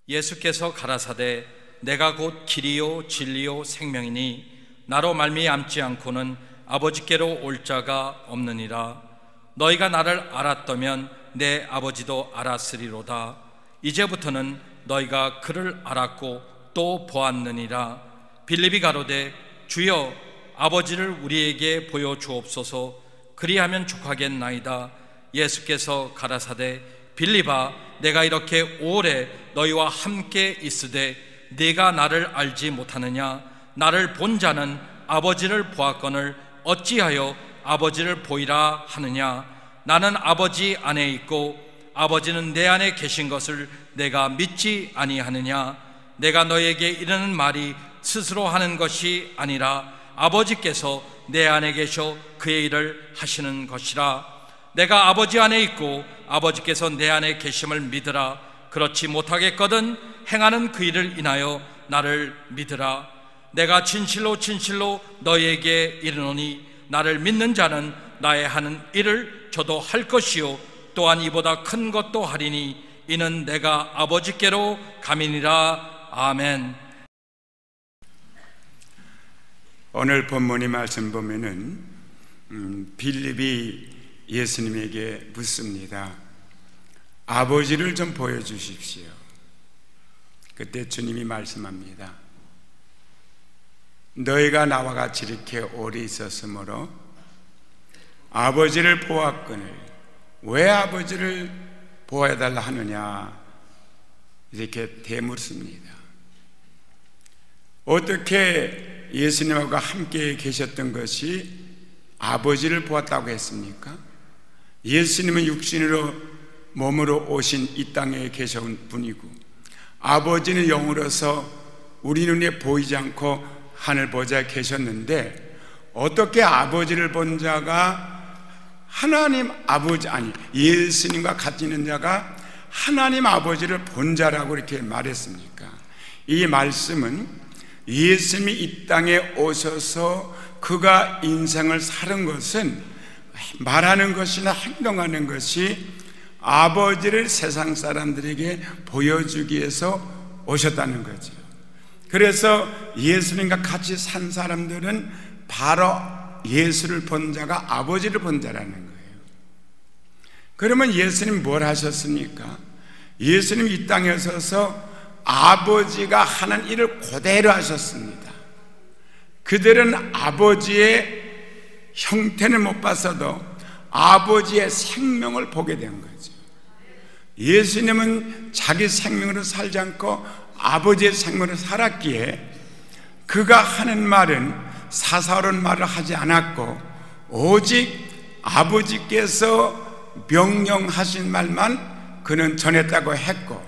예수께서 가라사대 내가 곧 길이요 진리요 생명이니 나로 말미암지 않고는 아버지께로 올 자가 없느니라. 너희가 나를 알았다면 내 아버지도 알았으리로다. 이제부터는 너희가 그를 알았고 또 보았느니라. 빌립이 가로되 주여 아버지를 우리에게 보여주옵소서. 그리하면 족하겠나이다. 예수께서 가라사대 빌립아 내가 이렇게 오래 너희와 함께 있으되 네가 나를 알지 못하느냐? 나를 본 자는 아버지를 보았거늘 어찌하여 아버지를 보이라 하느냐? 나는 아버지 안에 있고 아버지는 내 안에 계신 것을 내가 믿지 아니하느냐? 내가 너에게 이르는 말이 스스로 하는 것이 아니라 아버지께서 내 안에 계셔 그의 일을 하시는 것이라. 내가 아버지 안에 있고 아버지께서 내 안에 계심을 믿으라. 그렇지 못하겠거든 행하는 그 일을 인하여 나를 믿으라. 내가 진실로 진실로 너희에게 이르노니 나를 믿는 자는 나의 하는 일을 저도 할 것이요 또한 이보다 큰 것도 하리니 이는 내가 아버지께로 감이니라. 아멘. 오늘 본문의 말씀 보면은 빌립이 예수님에게 묻습니다. 아버지를 좀 보여주십시오. 그때 주님이 말씀합니다. 너희가 나와 같이 이렇게 오래 있었으므로 아버지를 보았거늘 왜 아버지를 보아달라 하느냐 이렇게 되묻습니다. 어떻게 예수님과 함께 계셨던 것이 아버지를 보았다고 했습니까? 예수님은 육신으로 몸으로 오신 이 땅에 계셔온 분이고 아버지는 영으로서 우리 눈에 보이지 않고 하늘 보좌에 계셨는데 어떻게 아버지를 본 자가 하나님 아버지 예수님과 같이 있는 자가 하나님 아버지를 본 자라고 이렇게 말했습니까? 이 말씀은 예수님이 이 땅에 오셔서 그가 인생을 사는 것은 말하는 것이나 행동하는 것이 아버지를 세상 사람들에게 보여주기 위해서 오셨다는 거죠. 그래서 예수님과 같이 산 사람들은 바로 예수를 본 자가 아버지를 본 자라는 거예요. 그러면 예수님 뭘 하셨습니까? 예수님 이 땅에 오셔서 아버지가 하는 일을 그대로 하셨습니다. 그들은 아버지의 형태는 못 봤어도 아버지의 생명을 보게 된 거죠. 예수님은 자기 생명으로 살지 않고 아버지의 생명으로 살았기에 그가 하는 말은 사사로운 말을 하지 않았고 오직 아버지께서 명령하신 말만 그는 전했다고 했고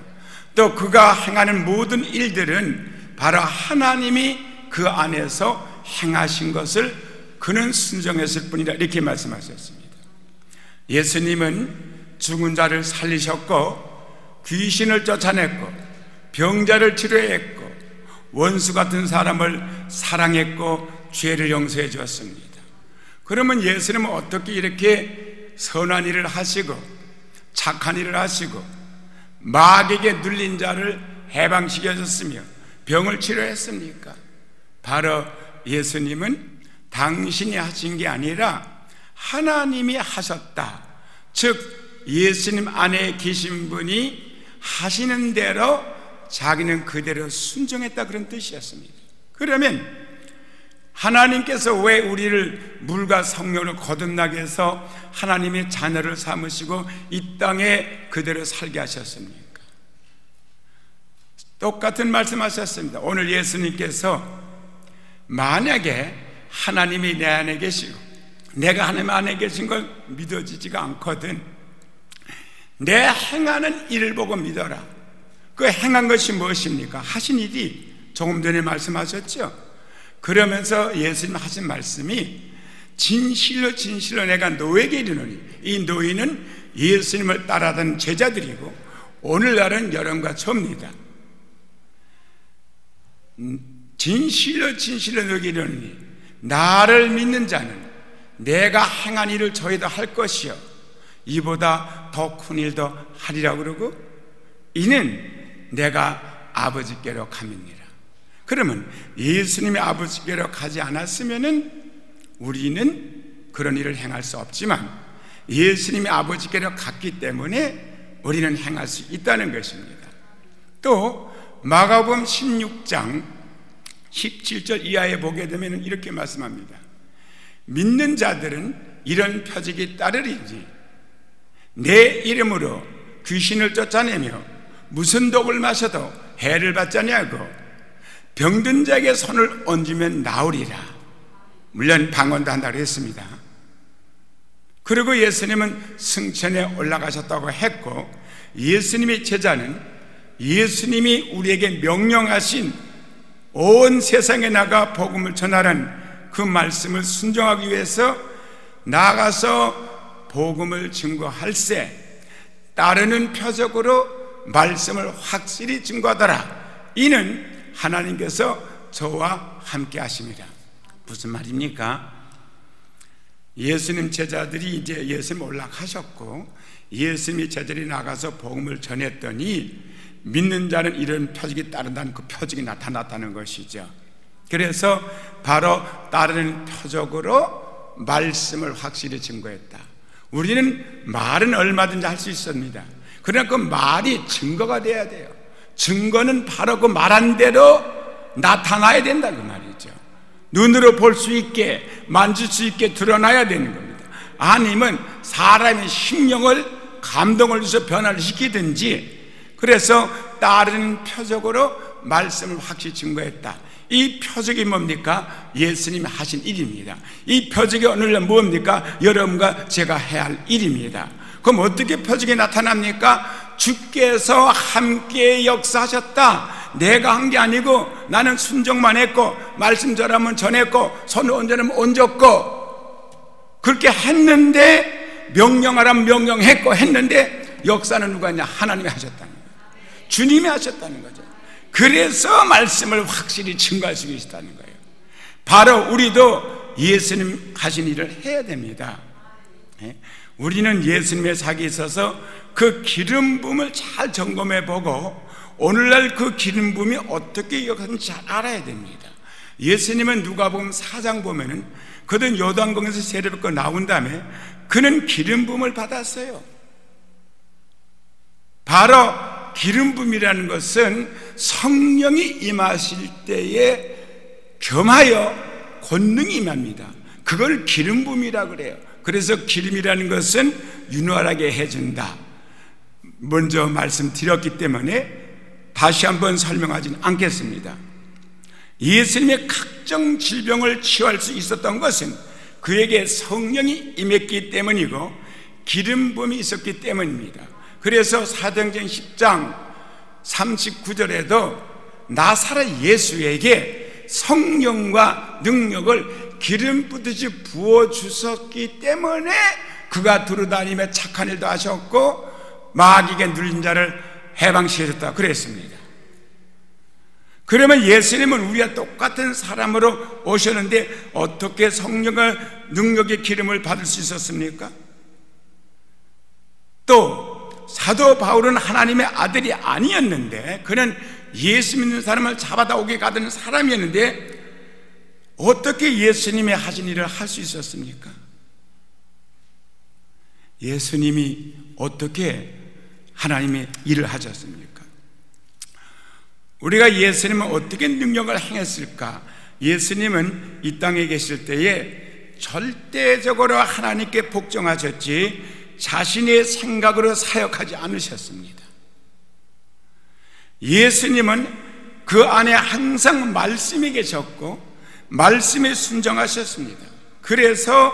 또 그가 행하는 모든 일들은 바로 하나님이 그 안에서 행하신 것을 그는 순종했을 뿐이라 이렇게 말씀하셨습니다. 예수님은 죽은 자를 살리셨고 귀신을 쫓아냈고 병자를 치료했고 원수 같은 사람을 사랑했고 죄를 용서해 주었습니다. 그러면 예수님은 어떻게 이렇게 선한 일을 하시고 착한 일을 하시고 마귀에게 눌린 자를 해방시켜줬으며 병을 치료했습니까? 바로 예수님은 당신이 하신 게 아니라 하나님이 하셨다. 즉 예수님 안에 계신 분이 하시는 대로 자기는 그대로 순종했다 그런 뜻이었습니다. 그러면 하나님께서 왜 우리를 물과 성령으로 거듭나게 해서 하나님의 자녀를 삼으시고 이 땅에 그대로 살게 하셨습니까? 똑같은 말씀하셨습니다. 오늘 예수님께서 만약에 하나님이 내 안에 계시고 내가 하나님 안에 계신 걸 믿어지지가 않거든 내 행하는 일을 보고 믿어라. 그 행한 것이 무엇입니까? 하신 일이 조금 전에 말씀하셨죠. 그러면서 예수님 하신 말씀이 진실로 진실로 내가 너에게 이르노니 이 너희는 예수님을 따라하던 제자들이고 오늘날은 여러분과 접니다. 진실로 진실로 너에게 이르노니 나를 믿는 자는 내가 행한 일을 저희도 할 것이요 이보다 더 큰 일도 하리라고 그러고 이는 내가 아버지께로 가느니라. 그러면 예수님이 아버지께로 가지 않았으면은 우리는 그런 일을 행할 수 없지만 예수님이 아버지께로 갔기 때문에 우리는 행할 수 있다는 것입니다. 또 마가복음 16장 17절 이하에 보게 되면 이렇게 말씀합니다. 믿는 자들은 이런 표적이 따르리니 내 이름으로 귀신을 쫓아내며 무슨 독을 마셔도 해를 받지 아니하고 병든 자에게 손을 얹으면 나으리라. 물론 방언도 한다고 했습니다. 그리고 예수님은 승천에 올라가셨다고 했고, 예수님의 제자는 예수님이 우리에게 명령하신 온 세상에 나가 복음을 전하라는 그 말씀을 순종하기 위해서 나가서 복음을 증거할세 따르는 표적으로 말씀을 확실히 증거하더라. 이는 하나님께서 저와 함께 하십니다. 무슨 말입니까? 예수님 제자들이 이제 예수님 올라가셨고 예수님이 제자들이 나가서 복음을 전했더니 믿는 자는 이런 표적이 따른다는 그 표적이 나타났다는 것이죠. 그래서 바로 따르는 표적으로 말씀을 확실히 증거했다. 우리는 말은 얼마든지 할 수 있습니다. 그러나 그 말이 증거가 돼야 돼요. 증거는 바로 그 말한 대로 나타나야 된다 그 말이죠. 눈으로 볼 수 있게 만질 수 있게 드러나야 되는 겁니다. 아니면 사람의 심령을 감동을 줘서 변화를 시키든지, 그래서 따르는 표적으로 말씀을 확실히 증거했다. 이 표적이 뭡니까? 예수님이 하신 일입니다. 이 표적이 오늘날 뭡니까? 여러분과 제가 해야 할 일입니다. 그럼 어떻게 표적이 나타납니까? 주께서 함께 역사하셨다. 내가 한 게 아니고 나는 순종만 했고 말씀 전하면 전했고 손을 얹으면 얹었고 그렇게 했는데, 명령하라면 명령했고 했는데 역사는 누가 했냐? 하나님이 하셨다는 거예요. 주님이 하셨다는 거죠. 그래서 말씀을 확실히 증거할 수 있다는 거예요. 바로 우리도 예수님 하신 일을 해야 됩니다. 우리는 예수님의 사기에 있어서 그 기름 부음을 잘 점검해 보고 오늘날 그 기름 부음이 어떻게 역사하는지 잘 알아야 됩니다. 예수님은 누가복음 4장 보면은 그는 요단강에서 세례받고 나온 다음에 그는 기름 부음을 받았어요. 바로 기름 부음이라는 것은 성령이 임하실 때에 겸하여 권능이 임합니다. 그걸 기름 부음이라고 그래요. 그래서 기름이라는 것은 윤활하게 해준다. 먼저 말씀드렸기 때문에 다시 한번 설명하지는 않겠습니다. 예수님의 각종 질병을 치유할 수 있었던 것은 그에게 성령이 임했기 때문이고 기름 부음이 있었기 때문입니다. 그래서 사도행전 10장 39절에도 나사렛 예수에게 성령과 능력을 기름 부듯이 부어주셨기 때문에 그가 두루다니며 착한 일도 하셨고 마귀에게 눌린 자를 해방시켰다 그랬습니다. 그러면 예수님은 우리와 똑같은 사람으로 오셨는데 어떻게 성령과 능력의 기름을 받을 수 있었습니까? 또 사도 바울은 하나님의 아들이 아니었는데 그는 예수 믿는 사람을 잡아다 오게 가던 사람이었는데 어떻게 예수님이 하신 일을 할 수 있었습니까? 예수님이 어떻게 하나님의 일을 하셨습니까? 우리가 예수님은 어떻게 능력을 행했을까? 예수님은 이 땅에 계실 때에 절대적으로 하나님께 복종하셨지 자신의 생각으로 사역하지 않으셨습니다. 예수님은 그 안에 항상 말씀이 계셨고 말씀에 순종하셨습니다. 그래서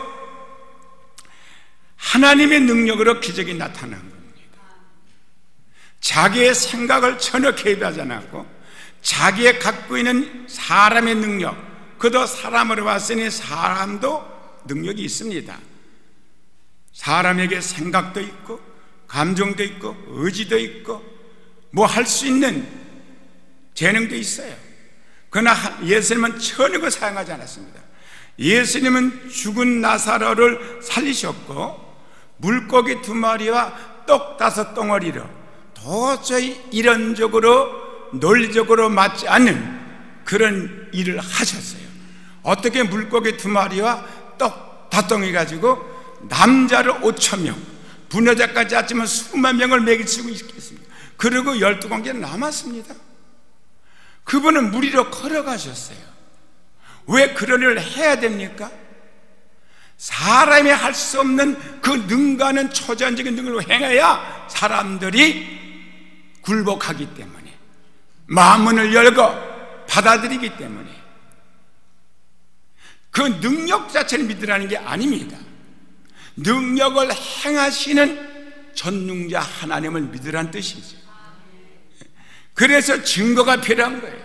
하나님의 능력으로 기적이 나타난 겁니다. 자기의 생각을 전혀 개입하지 않았고 자기의 갖고 있는 사람의 능력, 그도 사람으로 봤으니 사람도 능력이 있습니다. 사람에게 생각도 있고 감정도 있고 의지도 있고 뭐 할 수 있는 재능도 있어요. 그러나 예수님은 전혀 그 사용하지 않았습니다. 예수님은 죽은 나사로를 살리셨고 물고기 2마리와 떡 5덩어리로 도저히 이론적으로 논리적으로 맞지 않는 그런 일을 하셨어요. 어떻게 물고기 2마리와 떡 5덩이 가지고 남자를 5,000명, 부녀자까지 합치면 수만 명을 먹일 수 있겠습니까? 그리고 12관계 남았습니다. 그분은 물 위로 걸어가셨어요. 왜 그런 일을 해야 됩니까? 사람이 할 수 없는 그 능가하는 초자연적인 능력을 행해야 사람들이 굴복하기 때문에, 마음문을 열고 받아들이기 때문에, 그 능력 자체를 믿으라는 게 아닙니다. 능력을 행하시는 전능자 하나님을 믿으라는 뜻이죠. 그래서 증거가 필요한 거예요.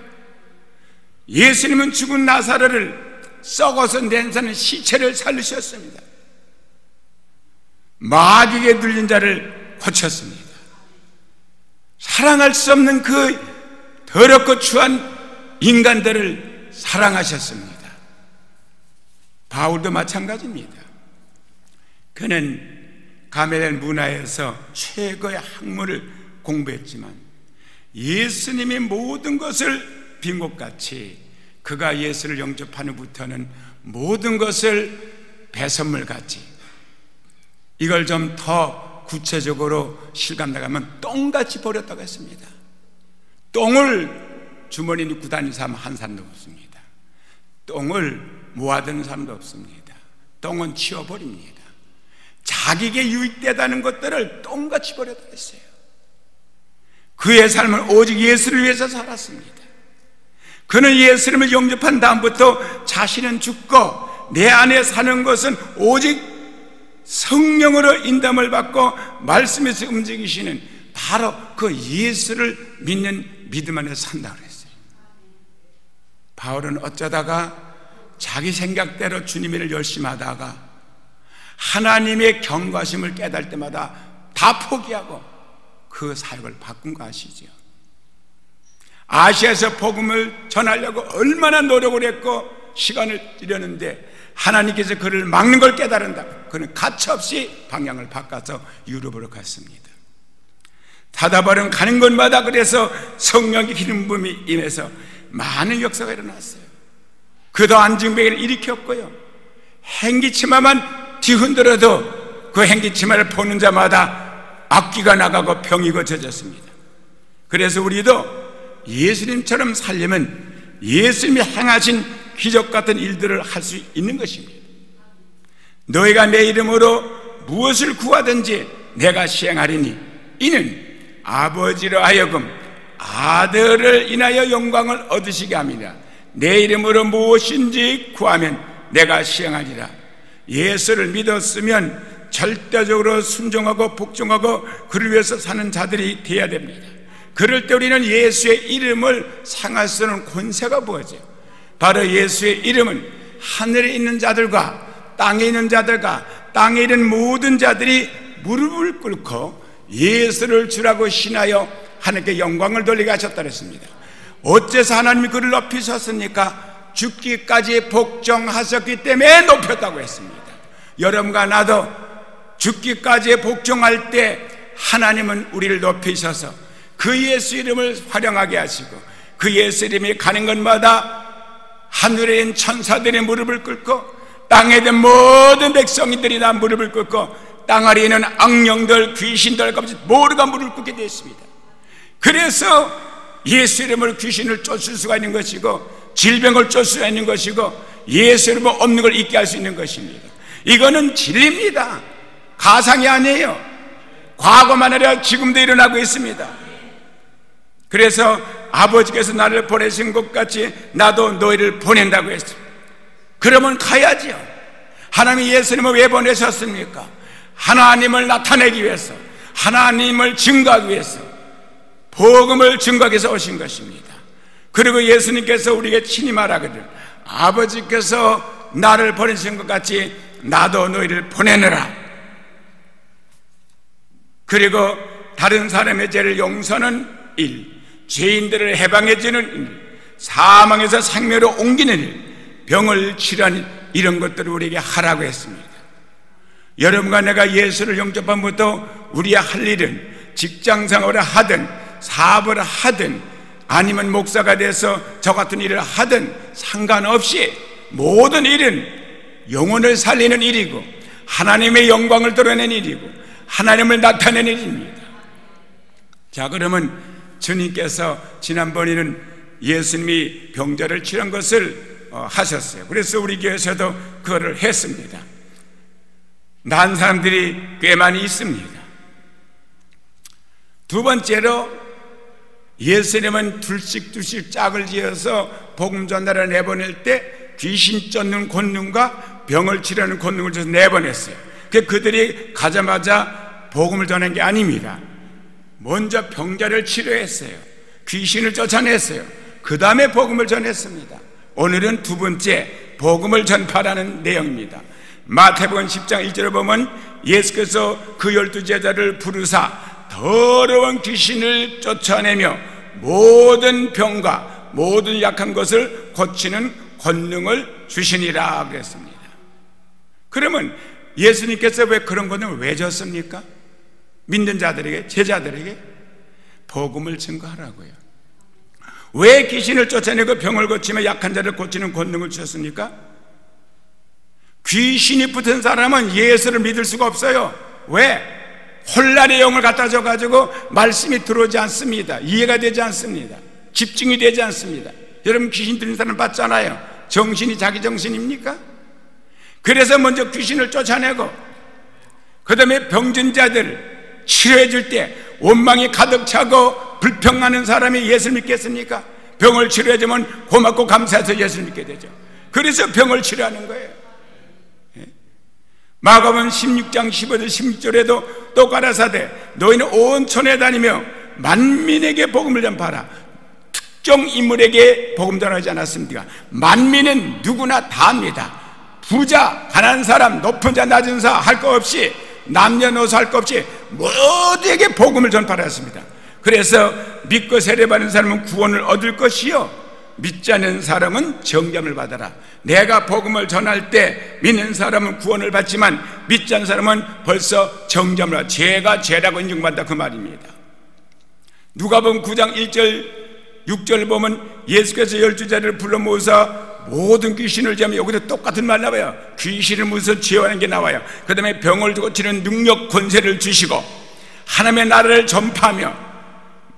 예수님은 죽은 나사로를 썩어서 냄새나는 시체를 살리셨습니다. 마귀에 눌린 자를 고쳤습니다. 사랑할 수 없는 그 더럽고 추한 인간들을 사랑하셨습니다. 바울도 마찬가지입니다. 그는 가멜 문화에서 최고의 학문을 공부했지만 예수님이 모든 것을 빈 것같이 그가 예수를 영접한 후부터는 모든 것을 배선물같이, 이걸 좀 더 구체적으로 실감나가면 똥같이 버렸다고 했습니다. 똥을 주머니에 넣고 다니는 사람 한 사람도 없습니다. 똥을 모아두는 사람도 없습니다. 똥은 치워버립니다. 자기에게 유익되다는 것들을 똥같이 버렸다고 했어요. 그의 삶은 오직 예수를 위해서 살았습니다. 그는 예수님을 영접한 다음부터 자신은 죽고 내 안에 사는 것은 오직 성령으로 인도함을 받고 말씀에서 움직이시는 바로 그 예수를 믿는 믿음 안에서 산다고 그랬어요. 바울은 어쩌다가 자기 생각대로 주님의 일을 열심히 하다가 하나님의 경과심을 깨달을 때마다 다 포기하고 그 사역을 바꾼 거 아시죠? 아시아에서 복음을 전하려고 얼마나 노력을 했고 시간을 들였는데 하나님께서 그를 막는 걸 깨달은다고 그는 가차없이 방향을 바꿔서 유럽으로 갔습니다. 다다발은 가는 곳마다 그래서 성령의 기름 부음이 임해서 많은 역사가 일어났어요. 그도 안증뱅이를 일으켰고요, 행기치마만 뒤흔들어도 그 행기치마를 보는 자마다 악귀가 나가고 병이 고쳐졌습니다. 그래서 우리도 예수님처럼 살려면 예수님이 행하신 기적 같은 일들을 할 수 있는 것입니다. 너희가 내 이름으로 무엇을 구하든지 내가 시행하리니 이는 아버지로 하여금 아들을 인하여 영광을 얻으시게 함이라. 내 이름으로 무엇인지 구하면 내가 시행하리라. 예수를 믿었으면 절대적으로 순종하고 복종하고 그를 위해서 사는 자들이 되어야 됩니다. 그럴 때 우리는 예수의 이름을 상할 수 없는 권세가 부어져요. 바로 예수의 이름은 하늘에 있는 자들과 땅에 있는 자들과 땅에 있는 모든 자들이 무릎을 꿇고 예수를 주라고 신하여 하나님께 영광을 돌리게 하셨다 그랬습니다. 어째서 하나님이 그를 높이셨습니까? 죽기까지 복종하셨기 때문에 높였다고 했습니다. 여러분과 나도 죽기까지 복종할 때 하나님은 우리를 높이셔서 그 예수 이름을 활용하게 하시고 그 예수 이름이 가는 곳마다 하늘에 있는 천사들이 무릎을 꿇고 땅에 있는 모든 백성들이 다 무릎을 꿇고 땅 아래에 있는 악령들, 귀신들, 모두가 무릎을 꿇게 되어 있습니다. 그래서 예수 이름을 귀신을 쫓을 수가 있는 것이고 질병을 쫓을 수가 있는 것이고 예수 이름은 없는 걸 잊게 할 수 있는 것입니다. 이거는 진리입니다. 가상이 아니에요. 과거만 아니라 지금도 일어나고 있습니다. 그래서 아버지께서 나를 보내신 것 같이 나도 너희를 보낸다고 했습니다. 그러면 가야지요. 하나님이 예수님을 왜 보내셨습니까? 하나님을 나타내기 위해서, 하나님을 증거하기 위해서, 복음을 증거하기 위해서 오신 것입니다. 그리고 예수님께서 우리에게 친히 말하거든, 아버지께서 나를 보내신 것 같이 나도 너희를 보내느라. 그리고 다른 사람의 죄를 용서하는 일, 죄인들을 해방해주는 일, 사망에서 생명으로 옮기는 일, 병을 치료하는 이런 것들을 우리에게 하라고 했습니다. 여러분과 내가 예수를 영접함부터 우리가 할 일은 직장생활을 하든 사업을 하든 아니면 목사가 돼서 저 같은 일을 하든 상관없이 모든 일은 영혼을 살리는 일이고 하나님의 영광을 드러내는 일이고 하나님을 나타내는 일입니다. 자, 그러면 주님께서 지난번에는 예수님이 병자를 치료한 것을 하셨어요. 그래서 우리 교회에서도 그거를 했습니다. 난 사람들이 꽤 많이 있습니다. 두 번째로 예수님은 둘씩 짝을 지어서 복음 전달을 내보낼 때 귀신 쫓는 권능과 병을 치료하는 권능을 줘서 내보냈어요. 그들이 가자마자 복음을 전한 게 아닙니다. 먼저 병자를 치료했어요. 귀신을 쫓아냈어요. 그 다음에 복음을 전했습니다. 오늘은 두 번째 복음을 전파라는 내용입니다. 마태복음 10장 1절에 보면 예수께서 그 12제자를 부르사 더러운 귀신을 쫓아내며 모든 병과 모든 약한 것을 고치는 권능을 주시니라 그랬습니다. 그러면 예수님께서 왜 그런 권능을 왜 줬습니까? 믿는 자들에게, 제자들에게 복음을 증거하라고요. 왜 귀신을 쫓아내고 병을 고치며 약한 자를 고치는 권능을 주셨습니까? 귀신이 붙은 사람은 예수를 믿을 수가 없어요. 왜? 혼란의 영을 갖다 줘가지고 말씀이 들어오지 않습니다. 이해가 되지 않습니다. 집중이 되지 않습니다. 여러분 귀신 들린 사람 봤잖아요. 정신이 자기 정신입니까? 그래서 먼저 귀신을 쫓아내고 그 다음에 병든 자들 치료해 줄 때 원망이 가득 차고 불평하는 사람이 예수를 믿겠습니까? 병을 치료해 주면 고맙고 감사해서 예수를 믿게 되죠. 그래서 병을 치료하는 거예요. 마가복음 16장 15절 16절에도 또 가라사대 너희는 온 촌에 다니며 만민에게 복음을 전파하라. 특정 인물에게 복음 전하지 않았습니까? 만민은 누구나 다 합니다. 부자, 가난한 사람, 높은 자, 낮은 자 할 거 없이 남녀노소 할 거 없이 모두에게 복음을 전파했습니다. 그래서 믿고 세례받는 사람은 구원을 얻을 것이요 믿지 않는 사람은 정죄를 받아라. 내가 복음을 전할 때 믿는 사람은 구원을 받지만 믿지 않는 사람은 벌써 정죄를 받아 죄가 죄라고 인정받는다 그 말입니다. 누가복음 9장 1절 6절 보면 예수께서 12제자를 불러 모으사 모든 귀신을 제하며 여기서 똑같은 말 나와요. 귀신을 무서 제어하는 게 나와요. 그 다음에 병을 고치는 능력 권세를 주시고 하나님의 나라를 전파하며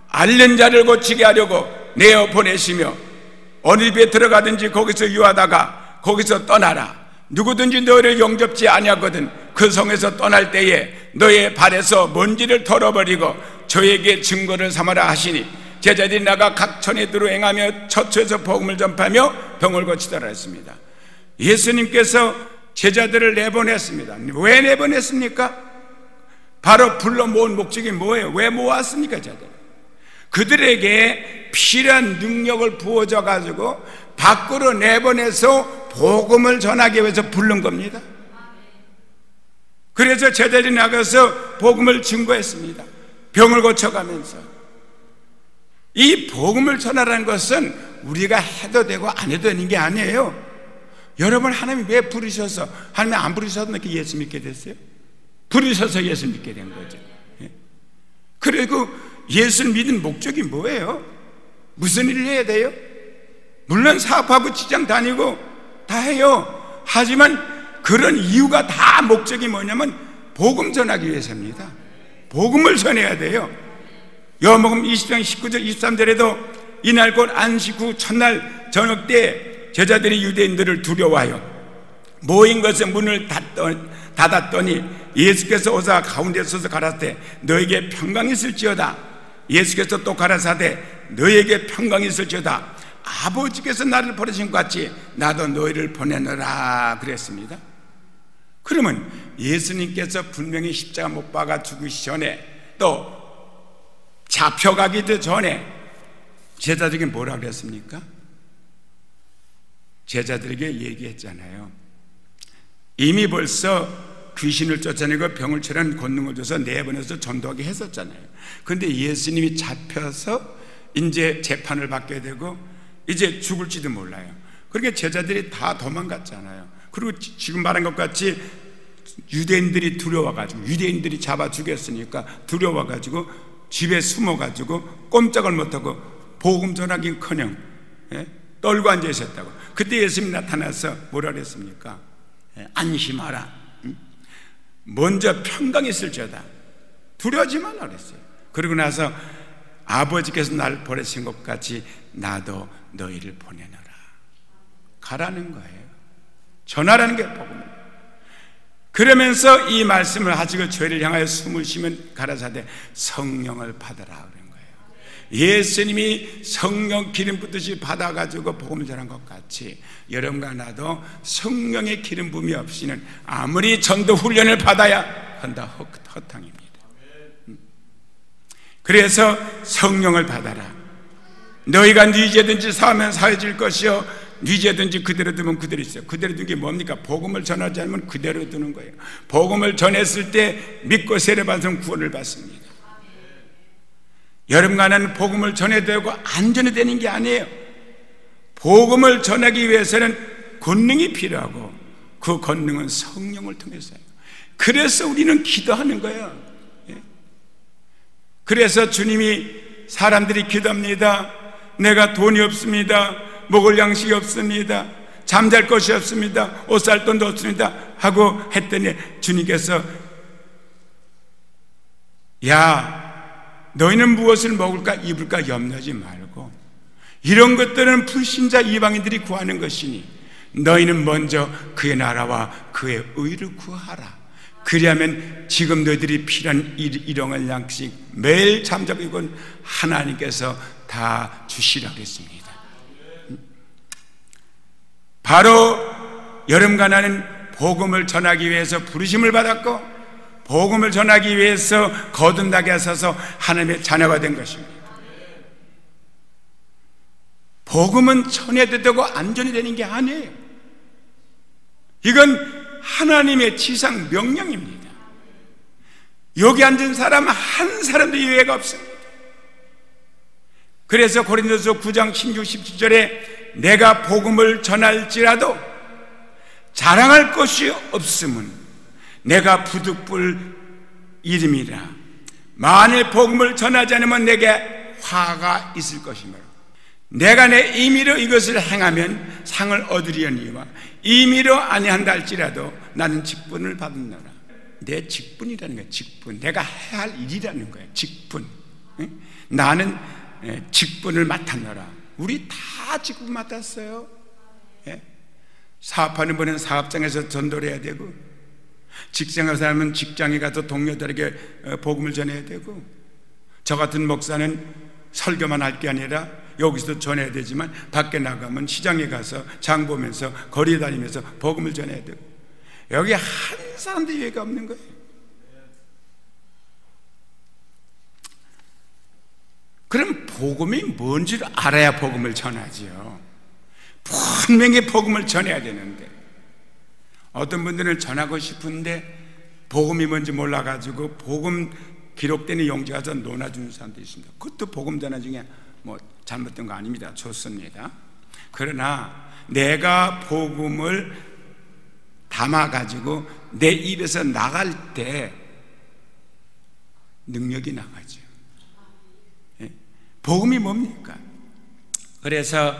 앓는 자를 고치게 하려고 내어 보내시며 어느 집에 들어가든지 거기서 유하다가 거기서 떠나라. 누구든지 너희를 영접지 아니하거든 그 성에서 떠날 때에 너의 발에서 먼지를 털어버리고 저에게 증거를 삼아라 하시니 제자들이 나가 각 촌에 들어 행하며 처처에서 복음을 전파하며 병을 고치더라 했습니다. 예수님께서 제자들을 내보냈습니다. 왜 내보냈습니까? 바로 불러 모은 목적이 뭐예요? 왜 모았습니까? 제자들 그들에게 필요한 능력을 부어줘 가지고 밖으로 내보내서 복음을 전하기 위해서 부른 겁니다. 그래서 제자들이 나가서 복음을 증거했습니다. 병을 고쳐가면서. 이 복음을 전하라는 것은 우리가 해도 되고 안 해도 되는 게 아니에요. 여러분 하나님이 왜 부르셔서, 하나님이 안 부르셔서 이렇게 예수 믿게 됐어요? 부르셔서 예수 믿게 된 거죠. 그리고 예수를 믿은 목적이 뭐예요? 무슨 일을 해야 돼요? 물론 사업하고 직장 다니고 다 해요. 하지만 그런 이유가 다 목적이 뭐냐면 복음 전하기 위해서입니다. 복음을 전해야 돼요. 요한복음 20장 19절 23절에도 이날 곧 안식 후 첫날 저녁 때 제자들이 유대인들을 두려워하여 모인 것에 문을 닫았더니 예수께서 오사 가운데 서서 가라사대 너에게 평강이 있을지어다. 예수께서 또 가라사대 너에게 평강이 있을지어다. 아버지께서 나를 보내신 것 같이 나도 너희를 보내노라 그랬습니다. 그러면 예수님께서 분명히 십자가 못 박아 죽으시 전에 또 잡혀가기도 전에 제자들에게 뭐라 그랬습니까? 제자들에게 얘기했잖아요. 이미 벌써 귀신을 쫓아내고 병을 치료하는 권능을 줘서 내보내서 전도하게 했었잖아요. 그런데 예수님이 잡혀서 이제 재판을 받게 되고 이제 죽을지도 몰라요. 그러니까 제자들이 다 도망갔잖아요. 그리고 지금 말한 것 같이 유대인들이 두려워가지고 유대인들이 잡아 죽였으니까 두려워가지고 집에 숨어가지고 꼼짝을 못하고 복음 전하긴커녕 떨고 앉아 있었다고. 그때 예수님이 나타나서 뭐라 그랬습니까? 안심하라. 먼저 평강이 있을지어다. 두려워하지 말라 그랬어요. 그러고 나서 아버지께서 나를 보내신 것 같이 나도 너희를 보내노라. 가라는 거예요. 전하라는 게 복음이에요. 그러면서 이 말씀을 하시고 죄를 향하여 숨을 쉬면 가라사대 성령을 받아라 그런 거예요. 예수님이 성령 기름 붓듯이 받아가지고 복음을 전한 것 같이 여러분과 나도 성령의 기름 부음이 없이는 아무리 전도 훈련을 받아야 한다 허탕입니다. 그래서 성령을 받아라. 너희가 네 죄든지 사하면 사해질 것이요 네 죄든지 그대로 두면 그대로 있어요. 그대로 두는 게 뭡니까? 복음을 전하지 않으면 그대로 두는 거예요. 복음을 전했을 때 믿고 세례받으면 구원을 받습니다. 여러분과 나는 복음을 전해야 되고 안 전해야 되는 게 아니에요. 복음을 전하기 위해서는 권능이 필요하고 그 권능은 성령을 통해서요. 그래서 우리는 기도하는 거예요. 그래서 주님이 사람들이 기도합니다. 내가 돈이 없습니다. 먹을 양식이 없습니다. 잠잘 것이 없습니다. 옷 살 돈도 없습니다. 하고 했더니 주님께서 야 너희는 무엇을 먹을까 입을까 염려하지 말고 이런 것들은 불신자 이방인들이 구하는 것이니 너희는 먼저 그의 나라와 그의 의를 구하라. 그리하면 지금 너희들이 필요한 일용할 양식 매일 잠자고 이건 하나님께서 다 주시라고 했습니다. 바로 여러분과 나는 복음을 전하기 위해서 부르심을 받았고 복음을 전하기 위해서 거듭나게 하셔서 하나님의 자녀가 된 것입니다. 복음은 전해도 되고 안 전해도 되는 게 아니에요. 이건 하나님의 지상 명령입니다. 여기 앉은 사람 한 사람도 예외가 없습니다. 그래서 고린도서 9장 16, 17절에 내가 복음을 전할지라도 자랑할 것이 없음은 내가 부득불 이름이라. 만일 복음을 전하지 않으면 내게 화가 있을 것이므로 내가 내 임의로 이것을 행하면 상을 얻으려니와 임의로 아니한다 할지라도 나는 직분을 받느니라. 내 직분이라는 거예요. 직분. 내가 해야 할 일이라는 거예요. 직분. 나는 직분을 맡았노라. 우리 다 직분 맡았어요. 사업하는 분은 사업장에서 전도를 해야 되고 직장에 사람은 직장에 가서 동료들에게 복음을 전해야 되고 저 같은 목사는 설교만 할 게 아니라 여기서 전해야 되지만 밖에 나가면 시장에 가서 장 보면서 거리 다니면서 복음을 전해야 되고 여기 한 사람도 예외가 없는 거예요. 그럼 복음이 뭔지를 알아야 복음을 전하지요. 분명히 복음을 전해야 되는데 어떤 분들은 전하고 싶은데 복음이 뭔지 몰라가지고 복음 기록되는 용지 가서 논아주는 사람도 있습니다. 그것도 복음 전화 중에 뭐 잘못된 거 아닙니다. 좋습니다. 그러나 내가 복음을 담아가지고 내 입에서 나갈 때 능력이 나가죠. 복음이 뭡니까? 그래서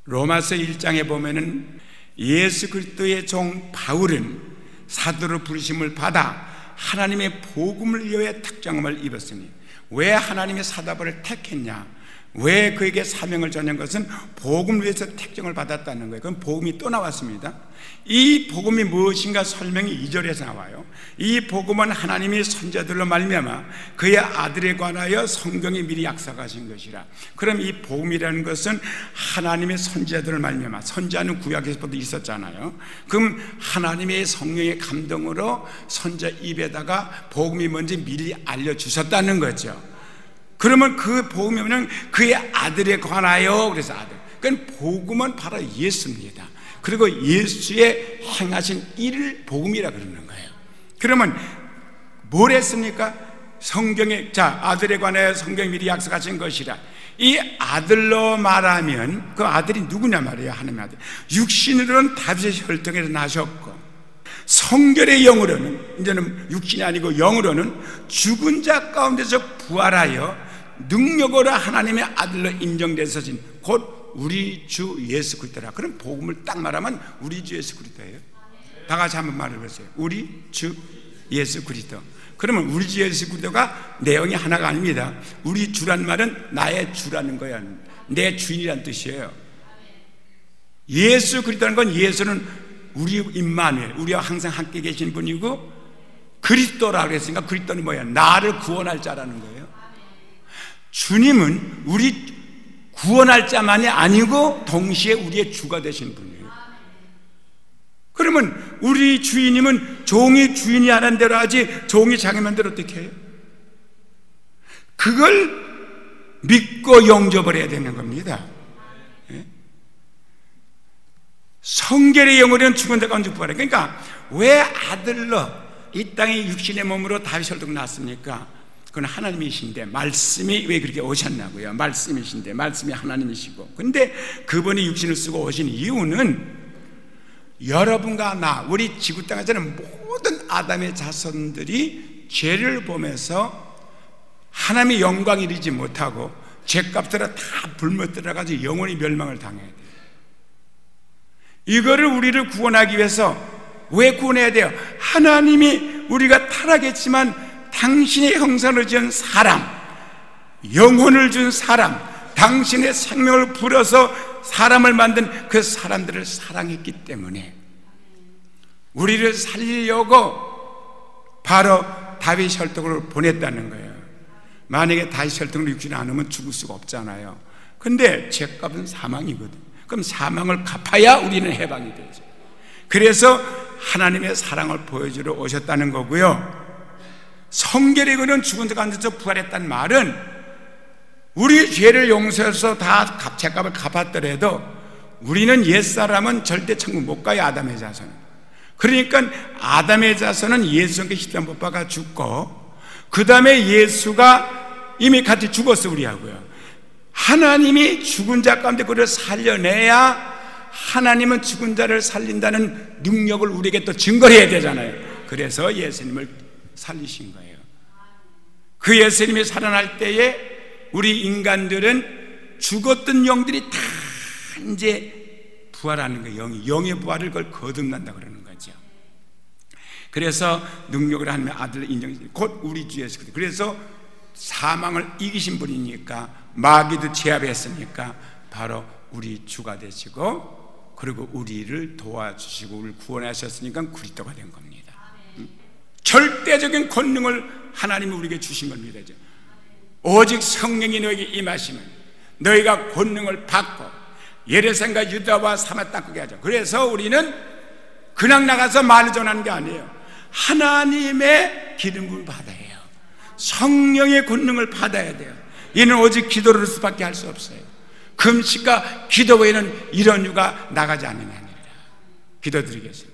로마서 1장에 보면은 예수 그리스도의 종 바울은 사도로 부르심을 받아 하나님의 복음을 위해 특정함을 입었으니 왜 하나님의 사도를 택했냐? 왜 그에게 사명을 전한 것은 복음을 위해서 택정을 받았다는 거예요. 그럼 복음이 또 나왔습니다. 이 복음이 무엇인가 설명이 2절에서 나와요. 이 복음은 하나님이 선자들로 말미암아 그의 아들에 관하여 성경에 미리 약속하신 것이라. 그럼 이 복음이라는 것은 하나님의 선자들을 말미암아, 선자는 구약에서부터 있었잖아요. 그럼 하나님의 성령의 감동으로 선자 입에다가 복음이 뭔지 미리 알려주셨다는 거죠. 그러면 그 복음이면 그의 아들에 관하여, 그래서 아들. 그러니까 복음은 바로 예수입니다. 그리고 예수의 행하신 일을 복음이라 그러는 거예요. 그러면 뭘 했습니까? 성경에, 자, 아들에 관하여 성경에 미리 약속하신 것이라. 이 아들로 말하면 그 아들이 누구냐 말이에요. 하나님의 아들. 육신으로는 다윗의 혈통에서 나셨고 성결의 영으로는, 이제는 육신이 아니고 영으로는 죽은 자 가운데서 부활하여 능력으로 하나님의 아들로 인정되어진 곧 우리 주 예수 그리스도라. 그럼 복음을 딱 말하면 우리 주 예수 그리스도예요. 다 같이 한번 말해보세요. 우리 주 예수 그리스도. 그러면 우리 주 예수 그리스도가 내용이 하나가 아닙니다. 우리 주란 말은 나의 주라는 거야. 내 주인이란 뜻이에요. 예수 그리스도라는 건, 예수는 우리 임마누엘, 우리와 항상 함께 계신 분이고, 그리스도라고 했으니까 그리스도는 뭐예요? 나를 구원할 자라는 거예요. 주님은 우리 구원할 자만이 아니고 동시에 우리의 주가 되신 분이에요. 그러면 우리 주인님은 종이 주인이 하는 대로 하지 종이 자기 맘대로 어떻게 해요? 그걸 믿고 영접을 해야 되는 겁니다. 성결의 영으로는 죽은 자 가운데 부활해. 그러니까 왜 아들로 이 땅에 육신의 몸으로 다윗을 두고 났습니까? 그건 하나님이신데, 말씀이 왜 그렇게 오셨냐고요. 말씀이신데, 말씀이 하나님이시고, 근데 그분이 육신을 쓰고 오신 이유는 여러분과 나, 우리 지구 땅에 사는 모든 아담의 자손들이 죄를 보면서 하나님의 영광을 이루지 못하고 죄값으로 다 불못 들어가서 영원히 멸망을 당해야 돼요. 이거를 우리를 구원하기 위해서 왜 구원해야 돼요? 하나님이 우리가 타락했지만 당신의 형상을 지은 사람, 영혼을 준 사람, 당신의 생명을 불어서 사람을 만든 그 사람들을 사랑했기 때문에 우리를 살리려고 바로 다윗 혈통을 보냈다는 거예요. 만약에 다윗 혈통을 육신에 안 오면 죽을 수가 없잖아요. 근데 죄값은 사망이거든. 그럼 사망을 갚아야 우리는 해방이 되죠. 그래서 하나님의 사랑을 보여주러 오셨다는 거고요. 성결의 그는 죽은 자 가운데서 부활했다는 말은 우리 죄를 용서해서 다 죄값을 갚았더라도 우리는 옛사람은 절대 천국 못 가요. 아담의 자손은. 그러니까 아담의 자손은 예수님께 십자가 못 박아 죽고, 그 다음에 예수가 이미 같이 죽었어 우리하고요. 하나님이 죽은 자 가운데 그를 살려내야 하나님은 죽은 자를 살린다는 능력을 우리에게 또 증거를 해야 되잖아요. 그래서 예수님을 살리신 거예요. 그 예수님이 살아날 때에 우리 인간들은 죽었던 영들이 다 이제 부활하는 거예요. 영의 부활을 그걸 거듭난다 그러는 거죠. 그래서 능력을 하나님의 아들을 인정해, 곧 우리 주 예수 그리스도. 그래서 사망을 이기신 분이니까, 마귀도 제압했으니까 바로 우리 주가 되시고, 그리고 우리를 도와주시고 우리를 구원하셨으니까 그리스도가 된 겁니다. 절대적인 권능을 하나님이 우리에게 주신 겁니다. 오직 성령이 너에게 임하시면 너희가 권능을 받고 예루살렘과 유다와 사마 땅 크게 하죠. 그래서 우리는 그냥 나가서 말을 전하는 게 아니에요. 하나님의 기름을 받아야 해요. 성령의 권능을 받아야 돼요. 이는 오직 기도를 수밖에 할 수 없어요. 금식과 기도 외에는 이런 유가 나가지 않는 아니라. 기도드리겠습니다.